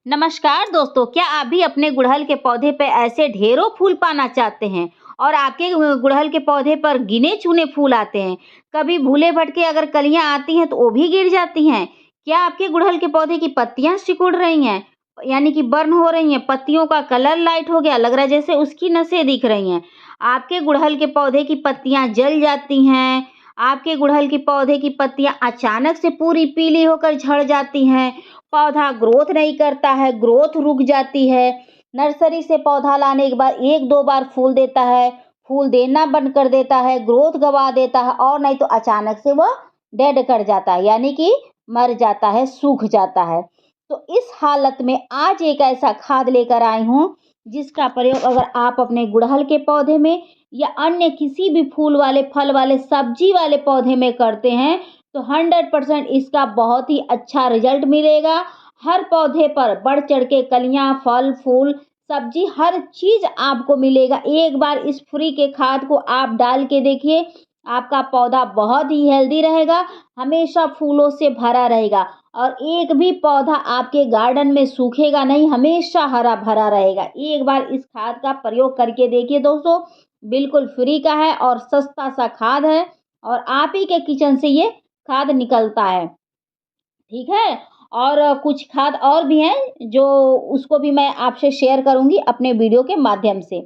नमस्कार दोस्तों, क्या आप भी अपने गुड़हल के पौधे पे ऐसे ढेरों फूल पाना चाहते हैं और आपके गुड़हल के पौधे पर गिने-चुने फूल आते हैं? कभी भूले-भटके अगर कलियाँ आती हैं तो वो भी गिर जाती हैं। क्या आपके गुड़हल के पौधे की पत्तियाँ सिकुड़ रही हैं? यानी कि बर्न हो रही हैं, पत्तियों का कलर लाइट हो गया, लग रहा है जैसे उसकी नसें दिख रही हैं। आपके गुड़हल के पौधे की पत्तियाँ जल जाती हैं, आपके गुड़हल के पौधे की पत्तियाँ अचानक से पूरी पीली होकर झड़ जाती हैं, पौधा ग्रोथ नहीं करता है, ग्रोथ रुक जाती है। नर्सरी से पौधा लाने के बाद 1-2 बार फूल देता है, फूल देना बंद कर देता है, ग्रोथ गँवा देता है और नहीं तो अचानक से वो डेड कर जाता है, यानी कि मर जाता है, सूख जाता है। तो इस हालत में आज एक ऐसा खाद लेकर आई हूँ, जिसका प्रयोग अगर आप अपने गुड़हल के पौधे में या अन्य किसी भी फूल वाले, फल वाले, सब्जी वाले पौधे में करते हैं, तो 100% इसका बहुत ही अच्छा रिजल्ट मिलेगा। हर पौधे पर बढ़-चढ़ के कलियाँ, फल, फूल, सब्जी हर चीज़ आपको मिलेगा। एक बार इस फ्री के खाद को आप डाल के देखिए, आपका पौधा बहुत ही हेल्दी रहेगा, हमेशा फूलों से भरा रहेगा और एक भी पौधा आपके गार्डन में सूखेगा नहीं, हमेशा हरा-भरा रहेगा। एक बार इस खाद का प्रयोग करके देखिए दोस्तों, बिल्कुल फ्री का है और सस्ता-सा खाद है और आप ही के किचन से ये खाद निकलता है, ठीक है? और कुछ खाद और भी हैं जो उसको भी मैं आपसे शेयर करूँगी अपने वीडियो के माध्यम से।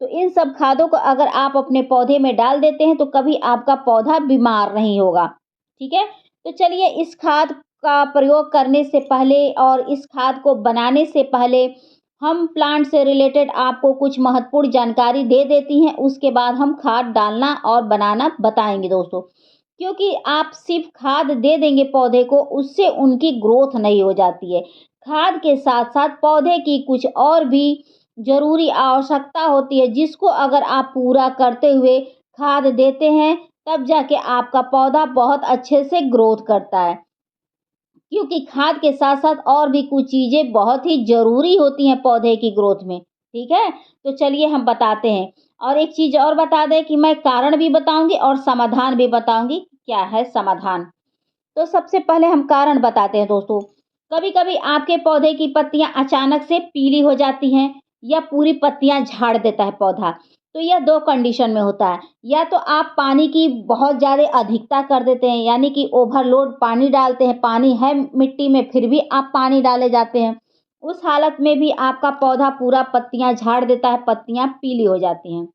तो इन सब खादों को अगर आप अपने पौधे में डाल देते हैं तो कभी आपका पौधा बीमार नहीं होगा, ठीक है? तो चलिए इस खाद का प्रयोग करने से पहले और इस खाद को बनाने से पहले हम प्लांट से रिलेटेड आपको कुछ महत्वपूर्ण जानकारी दे देती हैं, उसके बाद हम खाद डालना और बनाना बताएँगे दोस्तों। क्योंकि आप सिर्फ खाद दे देंगे पौधे को, उससे उनकी ग्रोथ नहीं हो जाती है। खाद के साथ-साथ पौधे की कुछ और भी ज़रूरी आवश्यकता होती है, जिसको अगर आप पूरा करते हुए खाद देते हैं, तब जाके आपका पौधा बहुत अच्छे से ग्रोथ करता है। क्योंकि खाद के साथ-साथ और भी कुछ चीज़ें बहुत ही ज़रूरी होती हैं पौधे की ग्रोथ में, ठीक है? तो चलिए हम बताते हैं और एक चीज़ और बता दें कि मैं कारण भी बताऊँगी और समाधान भी बताऊँगी, क्या है समाधान। तो सबसे पहले हम कारण बताते हैं दोस्तों। कभी-कभी आपके पौधे की पत्तियाँ अचानक से पीली हो जाती हैं या पूरी पत्तियाँ झाड़ देता है पौधा। तो यह 2 कंडीशन में होता है। या तो आप पानी की बहुत ज़्यादा अधिकता कर देते हैं, यानी कि ओवरलोड पानी डालते हैं, पानी है मिट्टी में फिर भी आप पानी डाले जाते हैं। उस हालत में भी आपका पौधा पूरा पत्तियाँ झाड़ देता है, पत्तियाँ पीली हो जाती हैं।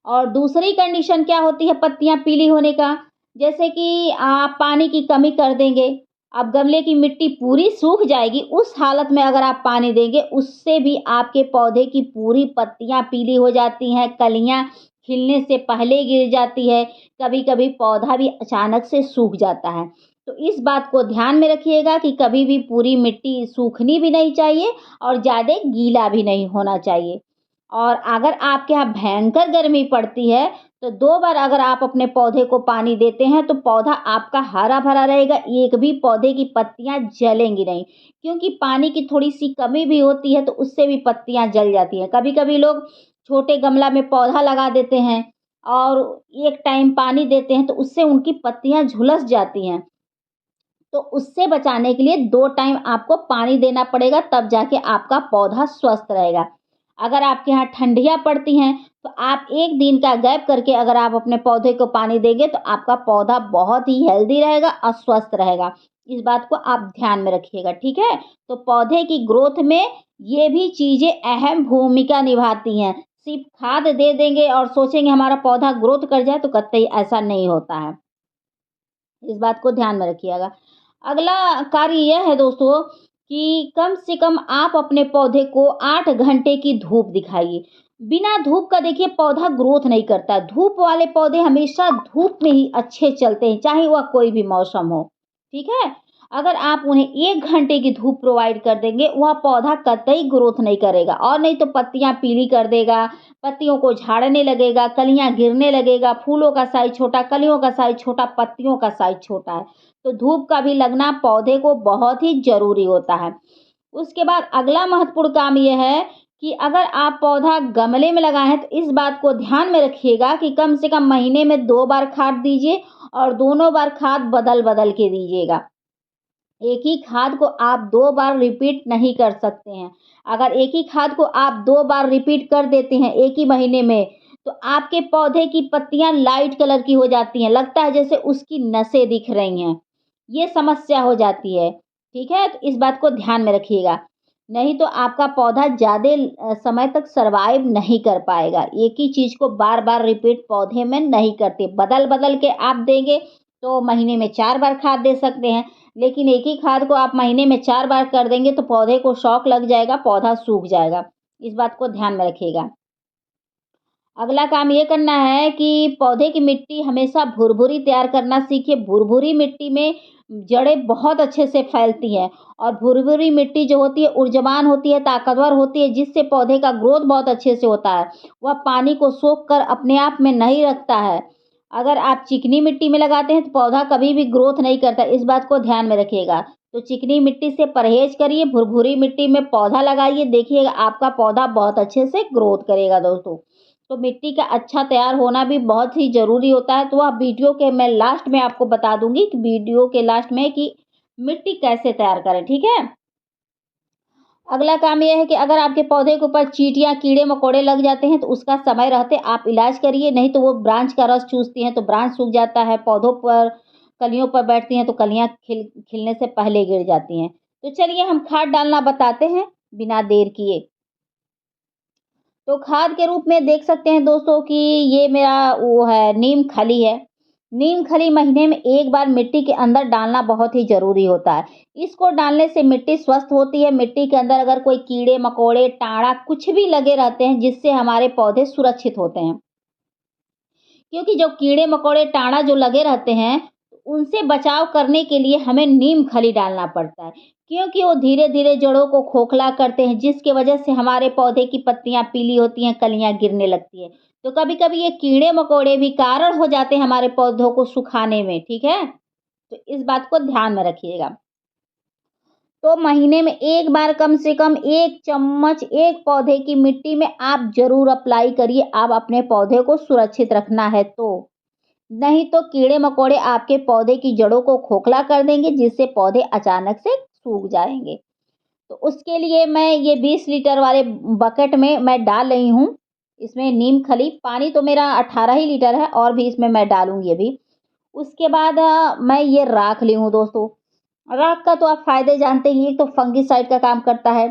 और दूसरी कंडीशन क्या होती है पत्तियाँ पीली होने का, जैसे कि आप पानी की कमी कर देंगे, अब गमले की मिट्टी पूरी सूख जाएगी, उस हालत में अगर आप पानी देंगे, उससे भी आपके पौधे की पूरी पत्तियाँ पीली हो जाती हैं, कलियाँ खिलने से पहले गिर जाती है, कभी-कभी पौधा भी अचानक से सूख जाता है। तो इस बात को ध्यान में रखिएगा कि कभी भी पूरी मिट्टी सूखनी भी नहीं चाहिए और ज़्यादा गीला भी नहीं होना चाहिए। और अगर आपके यहाँ भयंकर गर्मी पड़ती है, तो 2 बार अगर आप अपने पौधे को पानी देते हैं, तो पौधा आपका हरा-भरा रहेगा, एक भी पौधे की पत्तियाँ जलेंगी नहीं। क्योंकि पानी की थोड़ी-सी कमी भी होती है, तो उससे भी पत्तियाँ जल जाती हैं। कभी-कभी लोग छोटे गमला में पौधा लगा देते हैं और एक टाइम पानी देते हैं, तो उससे उनकी पत्तियाँ झुलस जाती हैं। तो उससे बचाने के लिए 2 टाइम आपको पानी देना पड़ेगा, तब जाके आपका पौधा स्वस्थ रहेगा। अगर आपके यहाँ ठंडियाँ पड़ती हैं, तो आप 1 दिन का गैप करके अगर आप अपने पौधे को पानी देंगे, तो आपका पौधा बहुत ही हेल्दी रहेगा और स्वस्थ रहेगा। इस बात को आप ध्यान में रखिएगा, ठीक है? तो पौधे की ग्रोथ में ये भी चीज़ें अहम भूमिका निभाती हैं। सिर्फ खाद दे देंगे और सोचेंगे हमारा पौधा ग्रोथ कर जाए, तो कतई ऐसा नहीं होता है। इस बात को ध्यान में रखिएगा। अगला कार्य यह है दोस्तों कि कम से कम आप अपने पौधे को 8 घंटे की धूप दिखाइए। बिना धूप का देखिए पौधा ग्रोथ नहीं करता। धूप वाले पौधे हमेशा धूप में ही अच्छे चलते हैं, चाहे वह कोई भी मौसम हो। ठीक है? अगर आप उन्हें 1 घंटे की धूप प्रोवाइड कर देंगे, वह पौधा कतई ग्रोथ नहीं करेगा और नहीं तो पत्तियाँ पीली कर देगा, पत्तियों को झाड़ने लगेगा, कलियाँ गिरने लगेगा, फूलों का साइज़ छोटा, कलियों का साइज़ छोटा, पत्तियों का साइज़ छोटा है। तो धूप का भी लगना पौधे को बहुत ही ज़रूरी होता है। उसके बाद अगला महत्वपूर्ण काम ये है कि अगर आप पौधा गमले में लगाए हैं, तो इस बात को ध्यान में रखिएगा कि कम से कम महीने में 2 बार खाद दीजिए और दोनों बार खाद बदल-बदल के दीजिएगा। एक ही खाद को आप 2 बार रिपीट नहीं कर सकते हैं। अगर एक ही खाद को आप 2 बार रिपीट कर देते हैं एक ही महीने में, तो आपके पौधे की पत्तियाँ लाइट कलर की हो जाती हैं, लगता है जैसे उसकी नसें दिख रही हैं। ये समस्या हो जाती है, ठीक है? तो इस बात को ध्यान में रखिएगा। नहीं तो आपका पौधा ज़्यादा समय तक सर्वाइव नहीं कर पाएगा। एक ही चीज़ को बार-बार रिपीट पौधे में नहीं करते। बदल-बदल के आप देंगे, तो महीने में 4 बार खाद दे सकते हैं। लेकिन एक ही खाद को आप महीने में 4 बार कर देंगे तो पौधे को शॉक लग जाएगा, पौधा सूख जाएगा। इस बात को ध्यान में रखिएगा। अगला काम ये करना है कि पौधे की मिट्टी हमेशा भुरभुरी तैयार करना सीखिए। भुरभुरी मिट्टी में जड़ें बहुत अच्छे से फैलती हैं और भुरभुरी मिट्टी जो होती है ऊर्जावान होती है, ताकतवर होती है, जिससे पौधे का ग्रोथ बहुत अच्छे से होता है। वह पानी को सोख कर अपने आप में नहीं रखता है। अगर आप चिकनी मिट्टी में लगाते हैं तो पौधा कभी भी ग्रोथ नहीं करता, इस बात को ध्यान में रखिएगा। तो चिकनी मिट्टी से परहेज़ करिए, भुरभुरी मिट्टी में पौधा लगाइए, देखिएगा आपका पौधा बहुत अच्छे से ग्रोथ करेगा दोस्तों। तो मिट्टी का अच्छा तैयार होना भी बहुत ही ज़रूरी होता है, तो वह वीडियो के मैं लास्ट में आपको बता दूँगी कि वीडियो के लास्ट में कि मिट्टी कैसे तैयार करें, ठीक है? अगला काम ये है कि अगर आपके पौधे के ऊपर चींटियाँ, कीड़े-मकोड़े लग जाते हैं, तो उसका समय रहते आप इलाज करिए, नहीं तो वो ब्रांच का रस चूसती हैं, तो ब्रांच सूख जाता है, पौधों पर कलियों पर बैठती हैं, तो कलियाँ खिलने से पहले गिर जाती हैं। तो चलिए हम खाद डालना बताते हैं, बिना देर किए। तो खाद के रूप में देख सकते हैं दोस्तों कि ये मेरा वो है नीम खली है। नीम खली महीने में 1 बार मिट्टी के अंदर डालना बहुत ही ज़रूरी होता है। इसको डालने से मिट्टी स्वस्थ होती है, मिट्टी के अंदर अगर कोई कीड़े-मकोड़े, टाँड़ा कुछ भी लगे रहते हैं जिससे हमारे पौधे सुरक्षित होते हैं। क्योंकि जो कीड़े-मकोड़े, टाँड़ा जो लगे रहते हैं, उनसे बचाव करने के लिए हमें नीम खली डालना पड़ता है। क्योंकि वो धीरे-धीरे जड़ों को खोखला करते हैं, जिसकी वजह से हमारे पौधे की पत्तियाँ पीली होती हैं, कलियाँ गिरने लगती हैं। तो कभी-कभी ये कीड़े-मकोड़े भी कारण हो जाते हैं हमारे पौधों को सुखाने में, ठीक है? तो इस बात को ध्यान में रखिएगा। तो महीने में 1 बार कम से कम 1 चम्मच एक पौधे की मिट्टी में आप ज़रूर अप्लाई करिए, आप अपने पौधे को सुरक्षित रखना है तो। नहीं तो कीड़े-मकोड़े आपके पौधे की जड़ों को खोखला कर देंगे, जिससे पौधे अचानक से सूख जाएँगे। तो उसके लिए मैं ये 20 लीटर वाले बकेट में मैं डाल रही हूँ, इसमें नीम खली, पानी तो मेरा 18 ही लीटर है और भी इसमें मैं डालूँगी अभी। उसके बाद मैं ये राख ली हूँ दोस्तों। राख का तो आप फ़ायदे जानते ही हैं, एक तो फंगिसाइड का काम करता है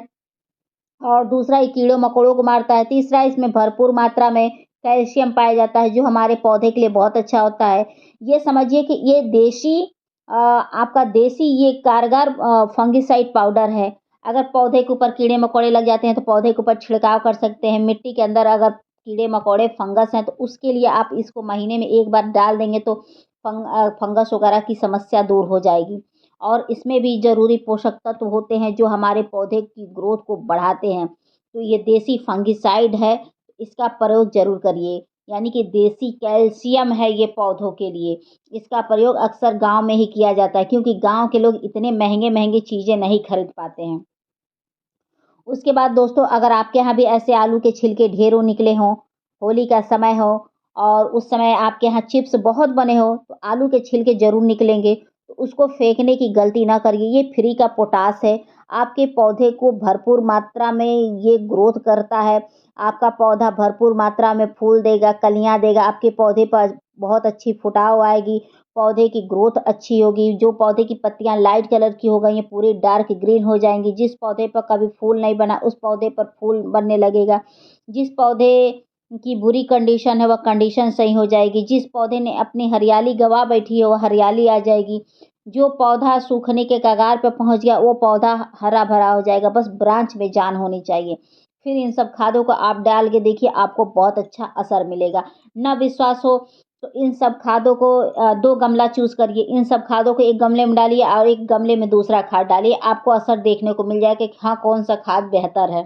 और दूसरा ये कीड़ों-मकोड़ों को मारता है, तीसरा इसमें भरपूर मात्रा में कैल्शियम पाया जाता है, जो हमारे पौधे के लिए बहुत अच्छा होता है। ये समझिए कि ये देशी आपका देसी ये कारगर फंगिसाइड पाउडर है। अगर पौधे के ऊपर कीड़े-मकोड़े लग जाते हैं, तो पौधे के ऊपर छिड़काव कर सकते हैं। मिट्टी के अंदर अगर कीड़े-मकोड़े, फंगस हैं, तो उसके लिए आप इसको महीने में 1 बार डाल देंगे, तो फंगस वगैरह की समस्या दूर हो जाएगी। और इसमें भी ज़रूरी पोषक तत्व होते हैं जो हमारे पौधे की ग्रोथ को बढ़ाते हैं। तो ये देसी फंगिसाइड है, इसका प्रयोग ज़रूर करिए। यानी कि देसी कैल्शियम है ये पौधों के लिए। इसका प्रयोग अक्सर गाँव में ही किया जाता है क्योंकि गाँव के लोग इतने महँगे-महँगी चीज़ें नहीं खरीद पाते हैं। उसके बाद दोस्तों अगर आपके यहाँ भी ऐसे आलू के छिलके ढेरों निकले हों, होली का समय हो और उस समय आपके यहाँ चिप्स बहुत बने हों, तो आलू के छिलके ज़रूर निकलेंगे, तो उसको फेंकने की गलती ना करिए, ये फ्री का पोटाश है। आपके पौधे को भरपूर मात्रा में ये ग्रोथ करता है, आपका पौधा भरपूर मात्रा में फूल देगा, कलियाँ देगा, आपके पौधे पर बहुत अच्छी फुटाव आएगी, पौधे की ग्रोथ अच्छी होगी, जो पौधे की पत्तियाँ लाइट कलर की हो गई हैं, पूरी डार्क ग्रीन हो जाएँगी। जिस पौधे पर कभी फूल नहीं बना, उस पौधे पर फूल बनने लगेगा। जिस पौधे की बुरी कंडीशन है, वह कंडीशन सही हो जाएगी। जिस पौधे ने अपनी हरियाली गँवा बैठी है, वह हरियाली आ जाएगी। जो पौधा सूखने के कगार पे पहुँच गया, वो पौधा हरा-भरा हो जाएगा, बस ब्रांच में जान होनी चाहिए। फिर इन सब खादों को आप डाल के देखिए, आपको बहुत अच्छा असर मिलेगा। ना विश्वास हो तो इन सब खादों को 2 गमला चूज़ करिए, इन सब खादों को एक गमले में डालिए और एक गमले में दूसरा खाद डालिए, आपको असर देखने को मिल जाएगा कि हाँ, कौन-सा खाद बेहतर है।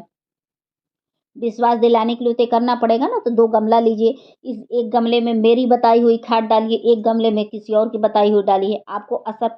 विश्वास दिलाने के लिए तो ये करना पड़ेगा ना, तो 2 गमला लीजिए, इस एक गमले में मेरी बताई हुई खाद डालिए, एक गमले में किसी और की बताई हुई डालिए, आपको असर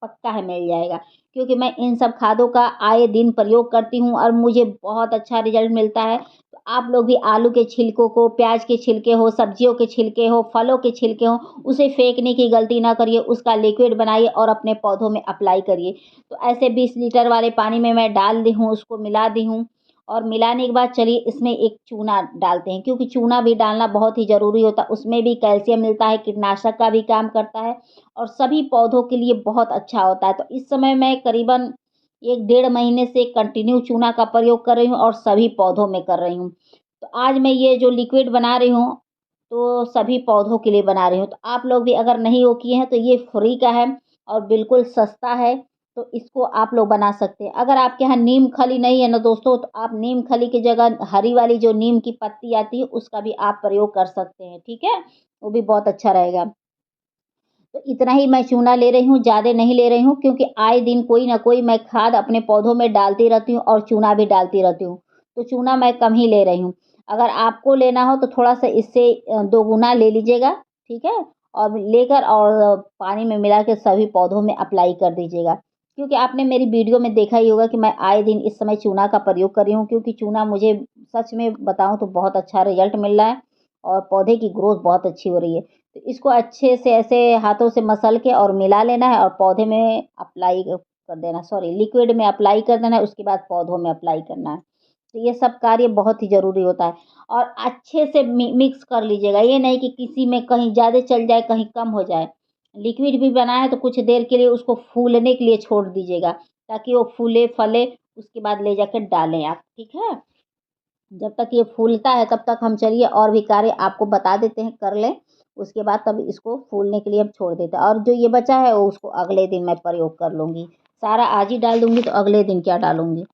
पक्का है मिल जाएगा। क्योंकि मैं इन सब खादों का आए दिन प्रयोग करती हूँ और मुझे बहुत अच्छा रिज़ल्ट मिलता है। तो आप लोग भी आलू के छिलकों को, प्याज के छिलके हो, सब्जियों के छिलके हो, फलों के छिलके हो, उसे फेंकने की गलती ना करिए, उसका लिक्विड बनाइए और अपने पौधों में अप्लाई करिए। तो ऐसे 20 लीटर वाले पानी में मैं डाल दी हूँ, उसको मिला दी हूँ और मिलाने के बाद चलिए इसमें एक चूना डालते हैं, क्योंकि चूना भी डालना बहुत ही ज़रूरी होता है। उसमें भी कैल्शियम मिलता है, कीटनाशक का भी काम करता है और सभी पौधों के लिए बहुत अच्छा होता है। तो इस समय मैं करीबन 1 डेढ़ महीने से कंटिन्यू चूना का प्रयोग कर रही हूँ और सभी पौधों में कर रही हूँ। तो आज मैं ये जो लिक्विड बना रही हूँ, तो सभी पौधों के लिए बना रही हूँ। तो आप लोग भी अगर नहीं वो किए हैं तो ये फ्री का है और बिल्कुल सस्ता है, तो इसको आप लोग बना सकते हैं। अगर आपके यहाँ नीम खली नहीं है ना दोस्तों, तो आप नीम खली की जगह हरी वाली जो नीम की पत्ती आती है, उसका भी आप प्रयोग कर सकते हैं, ठीक है? वो भी बहुत अच्छा रहेगा। तो इतना ही मैं चूना ले रही हूँ, ज़्यादा नहीं ले रही हूँ, क्योंकि आए दिन कोई ना कोई मैं खाद अपने पौधों में डालती रहती हूँ और चूना भी डालती रहती हूँ। तो चूना मैं कम ही ले रही हूँ। अगर आपको लेना हो तो थोड़ा-सा इससे दोगुना ले लीजिएगा, ठीक है? और लेकर और पानी में मिला के सभी पौधों में अप्लाई कर दीजिएगा। क्योंकि आपने मेरी वीडियो में देखा ही होगा कि मैं आए दिन इस समय चूना का प्रयोग कर रही हूँ, क्योंकि चूना मुझे सच में बताऊँ तो बहुत अच्छा रिज़ल्ट मिल रहा है और पौधे की ग्रोथ बहुत अच्छी हो रही है। तो इसको अच्छे से ऐसे हाथों से मसल के और मिला लेना है और पौधे में अप्लाई कर देना, सॉरी लिक्विड में अप्लाई कर देना है, उसके बाद पौधों में अप्लाई करना है। तो ये सब कार्य बहुत ही ज़रूरी होता है और अच्छे से मिक्स कर लीजिएगा। ये नहीं कि किसी में कहीं ज़्यादा चल जाए, कहीं कम हो जाए। लिक्विड भी बनाया है तो कुछ देर के लिए उसको फूलने के लिए छोड़ दीजिएगा, ताकि वो फूले, फले, उसके बाद ले जाकर डालें आप, ठीक है? जब तक ये फूलता है तब तक हम चलिए और भी कार्य आपको बता देते हैं, कर लें। उसके बाद तब इसको फूलने के लिए हम छोड़ देते हैं और जो ये बचा है वो उसको अगले दिन मैं प्रयोग कर लूँगी। सारा आज ही डाल दूँगी तो अगले दिन क्या डालूँगी।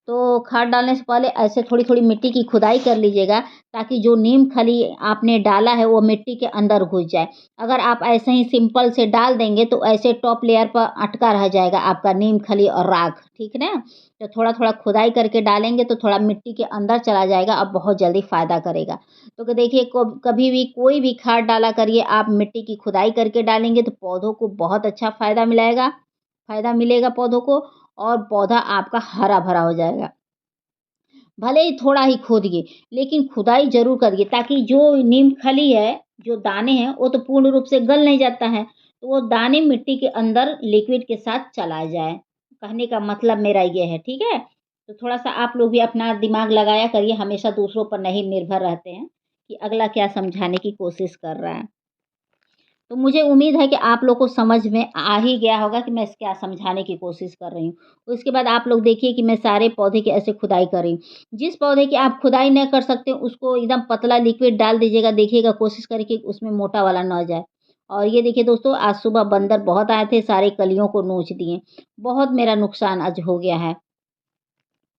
तो खाद डालने से पहले ऐसे थोड़ी-थोड़ी मिट्टी की खुदाई कर लीजिएगा, ताकि जो नीम खली आपने डाला है वो मिट्टी के अंदर घुस जाए। अगर आप ऐसे ही सिंपल से डाल देंगे तो ऐसे टॉप लेयर पर अटका रह जाएगा आपका नीम खली और राख, ठीक ना? तो थोड़ा-थोड़ा खुदाई करके डालेंगे तो थोड़ा मिट्टी के अंदर चला जाएगा और बहुत जल्दी फ़ायदा करेगा। तो देखिए कभी भी कोई भी खाद डाला करिए आप मिट्टी की खुदाई करके डालेंगे तो पौधों को बहुत अच्छा फ़ायदा मिलेगा पौधों को और पौधा आपका हरा-भरा हो जाएगा। भले ही थोड़ा ही खोदिए, लेकिन खुदाई ज़रूर करिए, ताकि जो नीम खली है, जो दाने हैं, वो तो पूर्ण रूप से गल नहीं जाता है, तो वो दाने मिट्टी के अंदर लिक्विड के साथ चला जाए। कहने का मतलब मेरा ये है, ठीक है? तो थोड़ा-सा आप लोग भी अपना दिमाग लगाया करिए, हमेशा दूसरों पर नहीं निर्भर रहते हैं कि अगला क्या समझाने की कोशिश कर रहा है। तो मुझे उम्मीद है कि आप लोग को समझ में आ ही गया होगा कि मैं क्या समझाने की कोशिश कर रही हूँ। उसके बाद आप लोग देखिए कि मैं सारे पौधे की ऐसे खुदाई कर रही हूँ। जिस पौधे की आप खुदाई नहीं कर सकते उसको एकदम पतला लिक्विड डाल दीजिएगा, देखिएगा कोशिश करिए कि उसमें मोटा वाला ना जाए। और ये देखिए दोस्तों, आज सुबह बंदर बहुत आए थे, सारी कलियों को नोच दिए। बहुत मेरा नुकसान आज हो गया है।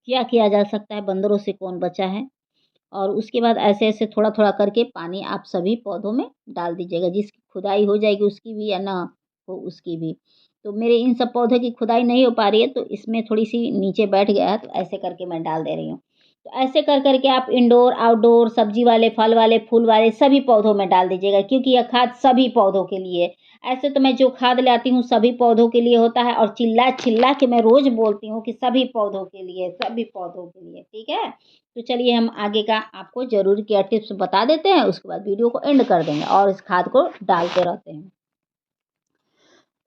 क्या किया जा सकता है, बंदरों से कौन बचा है? और उसके बाद ऐसे-ऐसे थोड़ा-थोड़ा करके पानी आप सभी पौधों में डाल दीजिएगा। जिसकी खुदाई हो जाएगी उसकी भी या ना हो उसकी भी। तो मेरे इन सब पौधों की खुदाई नहीं हो पा रही है, तो इसमें थोड़ी-सी नीचे बैठ गया है, तो ऐसे करके मैं डाल दे रही हूँ। तो ऐसे कर के आप इंडोर, आउटडोर, सब्ज़ी वाले, फल वाले, फूल वाले सभी पौधों में डाल दीजिएगा, क्योंकि यह खाद सभी पौधों के लिए है। ऐसे तो मैं जो खाद लाती हूँ सभी पौधों के लिए होता है और चिल्ला-चिल्ला के मैं रोज़ बोलती हूँ कि सभी पौधों के लिए, ठीक है? तो चलिए हम आगे का आपको ज़रूर केयर टिप्स बता देते हैं, उसके बाद वीडियो को एंड कर देंगे और इस खाद को डालते रहते हैं।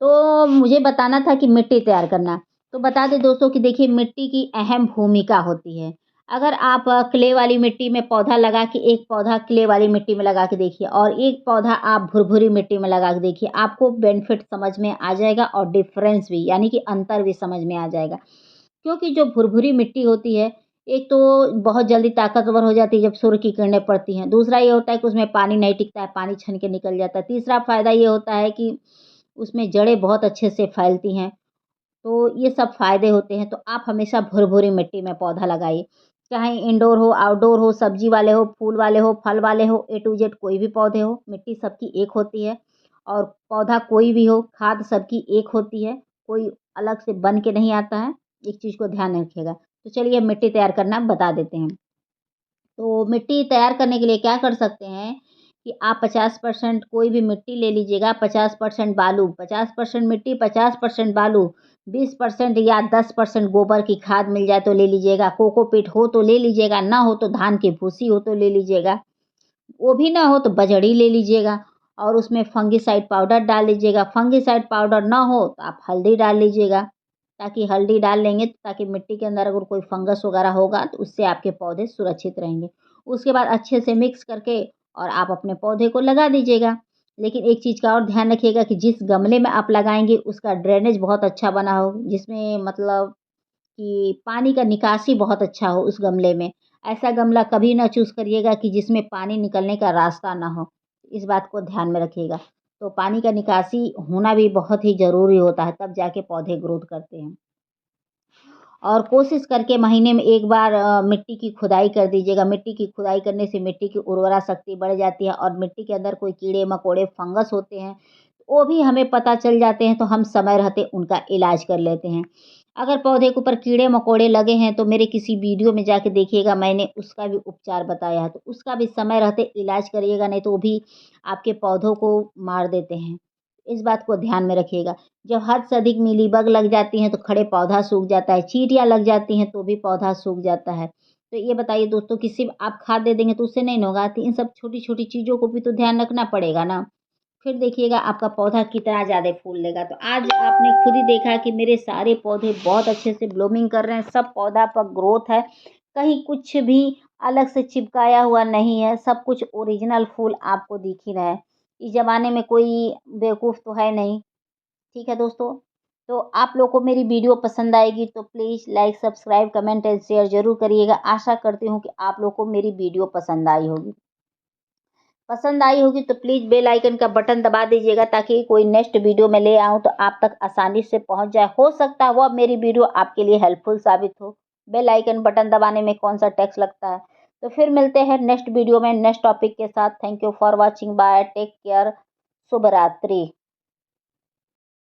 तो मुझे बताना था कि मिट्टी तैयार करना। तो बता दें दोस्तों कि देखिए मिट्टी की अहम भूमिका होती है। अगर आप क्ले वाली मिट्टी में पौधा लगा के एक पौधा क्ले वाली मिट्टी में लगा के देखिए और एक पौधा आप भुरभुरी मिट्टी में लगा के देखिए, आपको बेनिफिट समझ में आ जाएगा और डिफ़रेंस भी, यानी कि अंतर भी समझ में आ जाएगा। क्योंकि जो भुरभुरी मिट्टी होती है, एक तो बहुत जल्दी ताकतवर हो जाती है जब सूर्य की किरणें पड़ती हैं। दूसरा ये होता है कि उसमें पानी नहीं टिकता है, पानी छन के निकल जाता है। तीसरा फ़ायदा ये होता है कि उसमें जड़ें बहुत अच्छे से फैलती हैं। तो ये सब फ़ायदे होते हैं, तो आप हमेशा भुरभुरी मिट्टी में पौधा लगाइए। चाहे इंडोर हो, आउटडोर हो, सब्ज़ी वाले हो, फूल वाले हो, फल वाले हो, ए टू ज़ेड कोई भी पौधे हो, मिट्टी सबकी एक होती है और पौधा कोई भी हो, खाद सबकी एक होती है, कोई अलग से बन के नहीं आता है। एक चीज़ को ध्यान रखिएगा। तो चलिए मिट्टी तैयार करना बता देते हैं। तो मिट्टी तैयार करने के लिए क्या कर सकते हैं कि आप 50% कोई भी मिट्टी ले लीजिएगा, 50% बालू, 50% मिट्टी, 50% बालू, 20% या 10% गोबर की खाद मिल जाए तो ले लीजिएगा, कोकोपीट हो तो ले लीजिएगा, ना हो तो धान की भूसी हो तो ले लीजिएगा, वो भी ना हो तो बजड़ी ले लीजिएगा और उसमें फंगिसाइड पाउडर डाल लीजिएगा। फंगिसाइड पाउडर ना हो तो आप हल्दी डाल लीजिएगा, ताकि हल्दी डाल लेंगे तो ताकि मिट्टी के अंदर अगर कोई फंगस वगैरह होगा तो उससे आपके पौधे सुरक्षित रहेंगे। उसके बाद अच्छे से मिक्स करके और आप अपने पौधे को लगा दीजिएगा। लेकिन एक चीज़ का और ध्यान रखिएगा कि जिस गमले में आप लगाएँगे उसका ड्रेनेज बहुत अच्छा बना हो, जिसमें मतलब कि पानी का निकासी बहुत अच्छा हो उस गमले में। ऐसा गमला कभी ना चूज़ करिएगा कि जिसमें पानी निकलने का रास्ता ना हो, इस बात को ध्यान में रखिएगा। तो पानी का निकासी होना भी बहुत ही ज़रूरी होता है, तब जाके पौधे ग्रोथ करते हैं। और कोशिश करके महीने में एक बार मिट्टी की खुदाई कर दीजिएगा। मिट्टी की खुदाई करने से मिट्टी की उर्वरा शक्ति बढ़ जाती है और मिट्टी के अंदर कोई कीड़े-मकोड़े, फंगस होते हैं, वो भी हमें पता चल जाते हैं, तो हम समय रहते उनका इलाज कर लेते हैं। अगर पौधे के ऊपर कीड़े-मकोड़े लगे हैं, तो मेरे किसी वीडियो में जाके देखिएगा, मैंने उसका भी उपचार बताया है, तो उसका भी समय रहते इलाज करिएगा, नहीं तो वो भी आपके पौधों को मार देते हैं। इस बात को ध्यान में रखिएगा। जब हद से अधिक मीलीबग लग जाती हैं तो खड़े पौधा सूख जाता है, चींटियाँ लग जाती हैं तो भी पौधा सूख जाता है। तो ये बताइए दोस्तों कि सिर्फ़ आप खाद दे देंगे तो उससे नहीं ना होगा, तो इन सब छोटी-छोटी चीज़ों को भी तो ध्यान रखना पड़ेगा ना। फिर देखिएगा आपका पौधा कितना ज़्यादा फूल देगा। तो आज आपने खुद ही देखा कि मेरे सारे पौधे बहुत अच्छे से ब्लूमिंग कर रहे हैं, सब पौधा पर ग्रोथ है, कहीं कुछ भी अलग से चिपकाया हुआ नहीं है, सब कुछ ओरिजिनल फूल आपको दिख ही रहा है। इस ज़माने में कोई बेवकूफ़ तो है नहीं। ठीक है दोस्तों, तो आप लोग को मेरी वीडियो पसंद आएगी तो please like, subscribe, comment and share ज़रूर करिएगा। आशा करती हूँ कि आप लोग को मेरी वीडियो पसंद आई होगी। पसंद आई होगी तो प्लीज़ बेल आइकन का बटन दबा दीजिएगा, ताकि कोई नेक्स्ट वीडियो मैं ले आऊँ तो आप तक आसानी से पहुँच जाए। हो सकता है वो मेरी वीडियो आपके लिए हेल्पफुल साबित हो। बेल आइकन बटन दबाने में कौन-सा टैक्स लगता है। तो फिर मिलते हैं नेक्स्ट वीडियो में नेक्स्ट टॉपिक के साथ। Thank you for watching. Bye, take care, शुभ रात्रि।